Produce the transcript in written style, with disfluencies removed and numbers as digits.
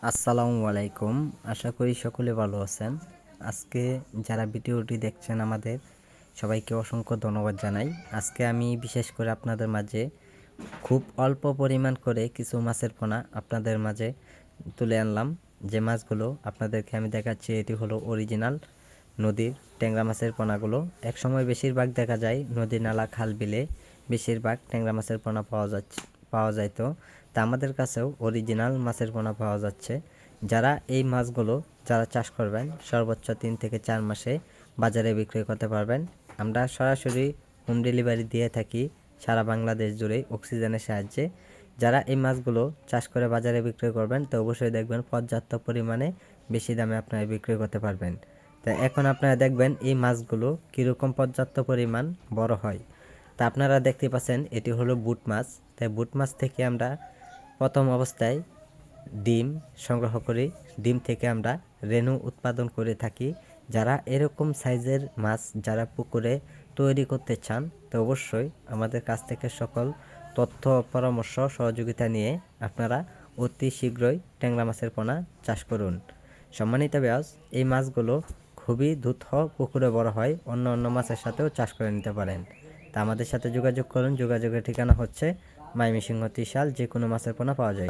আসসালামু আলাইকুম। আশা করি সকলে ভালো আছেন। আজকে যারা ভিডিওটি দেখছেন আমাদের সবাইকে অসংখ্য ধন্যবাদ জানাই। আজকে আমি বিশেষ করে আপনাদের মাঝে খুব অল্প পরিমাণ করে কিছু মাছের পোনা আপনাদের মাঝে তুলে আনলাম। যে মাছগুলো আপনাদেরকে আমি দেখাচ্ছি এটি হলো অরিজিনাল নদীর ট্যাংরা মাছের পোনাগুলো। একসময় বেশিরভাগ দেখা যায় নদী নালা খাল বিলে বেশিরভাগ ট্যাংরা মাছের পোনা পাওয়া যাইতো। তা আমাদের কাছেও অরিজিনাল মাছের পোনা পাওয়া যাচ্ছে। যারা এই মাছগুলো চাষ করবেন সর্বোচ্চ 3 থেকে 4 মাসে বাজারে বিক্রি করতে পারবেন। আমরা সরাসরি হোম ডেলিভারি দিয়ে থাকি সারা বাংলাদেশ জুড়ে অক্সিজেনের সাহায্যে। যারা এই মাছগুলো চাষ করে বাজারে বিক্রি করবেন তো অবশ্যই দেখবেন পর্যাপ্ত পরিমাণে বেশি দামে আপনারা বিক্রি করতে পারবেন। তা এখন আপনারা দেখবেন এই মাছগুলো কীরকম পর্যাপ্ত পরিমাণ বড় হয়। তা আপনারা দেখতে পাচ্ছেন এটি হলো বুট মাছ। তাই বুট মাছ থেকে আমরা প্রথম অবস্থায় ডিম সংগ্রহ করি। ডিম থেকে আমরা রেণু উৎপাদন করে থাকি। যারা এরকম সাইজের মাছ যারা পুকুরে তৈরি করতে চান তো অবশ্যই আমাদের কাছ থেকে সকল তথ্য পরামর্শ সহযোগিতা নিয়ে আপনারা অতি শীঘ্রই ট্যাংরা মাছের পোনা চাষ করুন। সম্মানিত ভিউয়ার্স, এই মাছগুলো খুবই দ্রুত পুকুরে বড় হয়, অন্য মাছের সাথেও চাষ করে নিতে পারেন। তা আমাদের সাথে যোগাযোগ করুন। যোগাযোগের ঠিকানা হচ্ছে ময়মনসিংহ ত্রিশাল। যে কোনো মাছের পোনা পাওয়া যায়।